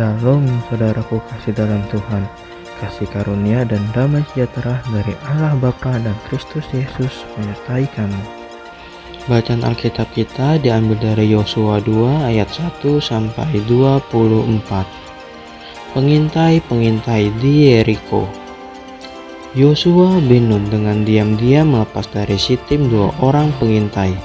Shalom saudaraku kasih dalam Tuhan, kasih karunia dan damai sejahtera dari Allah Bapa dan Kristus Yesus menyertai kamu. Bacaan Alkitab kita diambil dari Yosua 2 ayat 1 sampai 24. Pengintai-pengintai di Yeriko. Yosua bin Nun dengan diam-diam melepas dari Sitim 2 orang pengintai.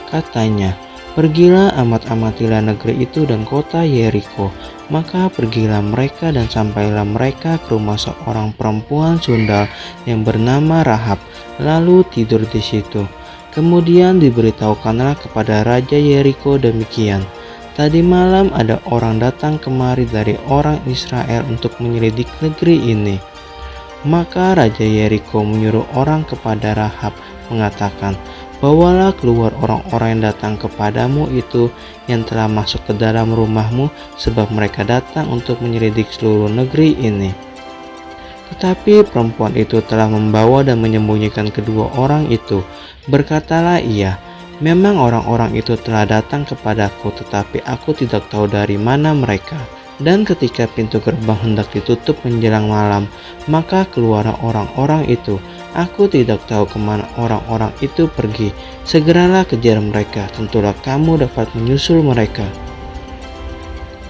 Katanya, "Pergilah amat-amatilah negeri itu dan kota Yeriko." Maka pergilah mereka dan sampailah mereka ke rumah seorang perempuan sundal yang bernama Rahab, lalu tidur di situ. Kemudian diberitahukanlah kepada Raja Yeriko demikian, "Tadi malam ada orang datang kemari dari orang Israel untuk menyelidik negeri ini." Maka Raja Yeriko menyuruh orang kepada Rahab mengatakan, "Bawalah keluar orang-orang yang datang kepadamu itu yang telah masuk ke dalam rumahmu, sebab mereka datang untuk menyelidik seluruh negeri ini." Tetapi perempuan itu telah membawa dan menyembunyikan kedua orang itu. Berkatalah ia, "Memang orang-orang itu telah datang kepadaku, tetapi aku tidak tahu dari mana mereka." Dan ketika pintu gerbang hendak ditutup menjelang malam, maka keluarlah orang-orang itu. Aku tidak tahu kemana orang-orang itu pergi. Segeralah kejar mereka, tentulah kamu dapat menyusul mereka.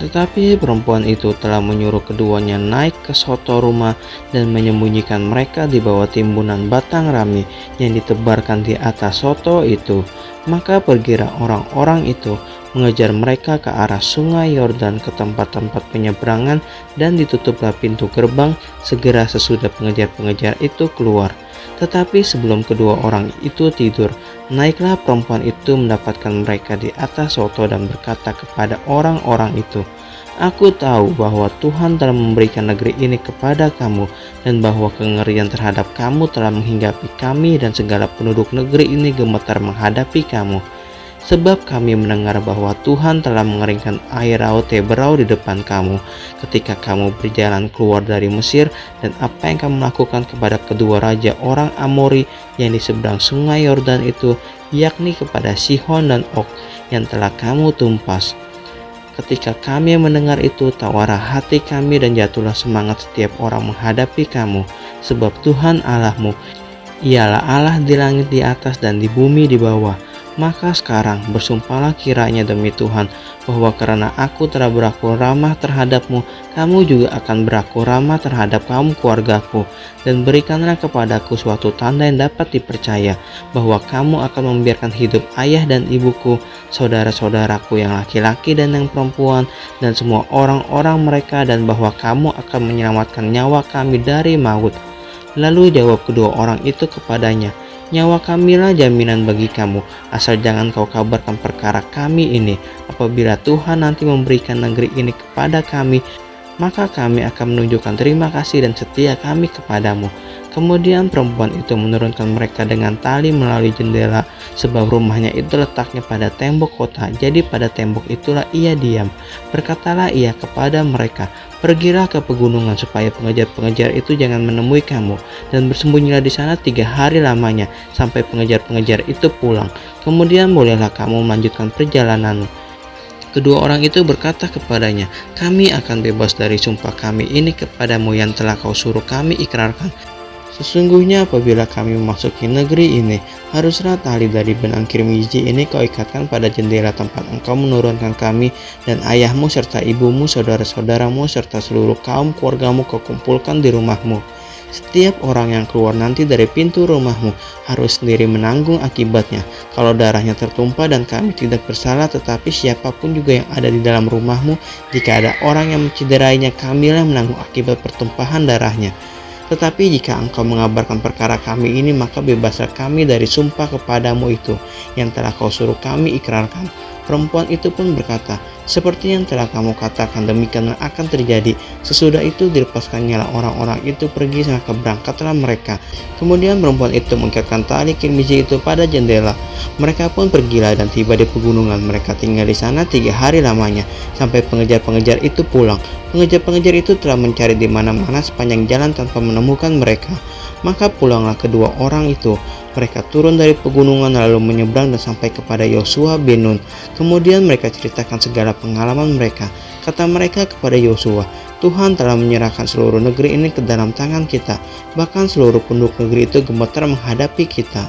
Tetapi perempuan itu telah menyuruh keduanya naik ke soto rumah dan menyembunyikan mereka di bawah timbunan batang rami yang ditebarkan di atas soto itu. Maka pergilah orang-orang itu mengejar mereka ke arah sungai Yordan ke tempat-tempat penyeberangan, dan ditutuplah pintu gerbang segera sesudah pengejar-pengejar itu keluar. Tetapi sebelum kedua orang itu tidur, naiklah perempuan itu mendapatkan mereka di atas soto dan berkata kepada orang-orang itu, "Aku tahu bahwa Tuhan telah memberikan negeri ini kepada kamu, dan bahwa kengerian terhadap kamu telah menghinggapi kami, dan segala penduduk negeri ini gemetar menghadapi kamu. Sebab kami mendengar bahwa Tuhan telah mengeringkan air laut Teberau di depan kamu ketika kamu berjalan keluar dari Mesir, dan apa yang kamu lakukan kepada kedua raja orang Amori yang di seberang sungai Yordan itu, yakni kepada Sihon dan Og, yang telah kamu tumpas. Ketika kami mendengar itu, tawarlah hati kami dan jatuhlah semangat setiap orang menghadapi kamu, sebab Tuhan Allahmu, Ialah Allah di langit di atas dan di bumi di bawah. Maka sekarang bersumpahlah kiranya demi Tuhan, bahwa karena aku telah berlaku ramah terhadapmu, kamu juga akan berlaku ramah terhadap kaum keluargaku. Dan berikanlah kepadaku suatu tanda yang dapat dipercaya, bahwa kamu akan membiarkan hidup ayah dan ibuku, saudara-saudaraku yang laki-laki dan yang perempuan, dan semua orang-orang mereka, dan bahwa kamu akan menyelamatkan nyawa kami dari maut." Lalu jawab kedua orang itu kepadanya, "Nyawa kamilah jaminan bagi kamu, asal jangan kau kabarkan perkara kami ini. Apabila Tuhan nanti memberikan negeri ini kepada kami, maka kami akan menunjukkan terima kasih dan setia kami kepadamu." Kemudian perempuan itu menurunkan mereka dengan tali melalui jendela, sebab rumahnya itu letaknya pada tembok kota, jadi pada tembok itulah ia diam. Berkatalah ia kepada mereka, "Pergilah ke pegunungan supaya pengejar-pengejar itu jangan menemui kamu, dan bersembunyilah di sana 3 hari lamanya, sampai pengejar-pengejar itu pulang. Kemudian bolehlah kamu melanjutkan perjalananmu." Kedua orang itu berkata kepadanya, "Kami akan bebas dari sumpah kami ini kepadamu yang telah kau suruh kami ikrarkan. Sesungguhnya apabila kami memasuki negeri ini, haruslah tali dari benang kirmiji ini kau ikatkan pada jendela tempat engkau menurunkan kami dan ayahmu serta ibumu, saudara-saudaramu serta seluruh kaum keluargamu kau kumpulkan di rumahmu. Setiap orang yang keluar nanti dari pintu rumahmu harus sendiri menanggung akibatnya. Kalau darahnya tertumpah dan kami tidak bersalah, tetapi siapapun juga yang ada di dalam rumahmu, jika ada orang yang menciderainya, kamilah menanggung akibat pertumpahan darahnya. Tetapi jika engkau mengabarkan perkara kami ini, maka bebaslah kami dari sumpah kepadamu itu, yang telah kau suruh kami ikrarkan." Perempuan itu pun berkata, "Seperti yang telah kamu katakan, demikianlah akan terjadi." Sesudah itu dilepaskannya orang-orang itu pergi, maka berangkatlah mereka. Kemudian perempuan itu mengikatkan tali kirmiji itu pada jendela. Mereka pun pergilah dan tiba di pegunungan. Mereka tinggal di sana 3 hari lamanya, sampai pengejar-pengejar itu pulang. Pengejar-pengejar itu telah mencari di mana-mana sepanjang jalan tanpa menemukan mereka. Maka pulanglah kedua orang itu. Mereka turun dari pegunungan lalu menyeberang dan sampai kepada Yosua bin Nun. Kemudian mereka ceritakan segala pengalaman mereka. Kata mereka kepada Yosua, Tuhan telah menyerahkan seluruh negeri ini ke dalam tangan kita. Bahkan seluruh penduduk negeri itu gemetar menghadapi kita.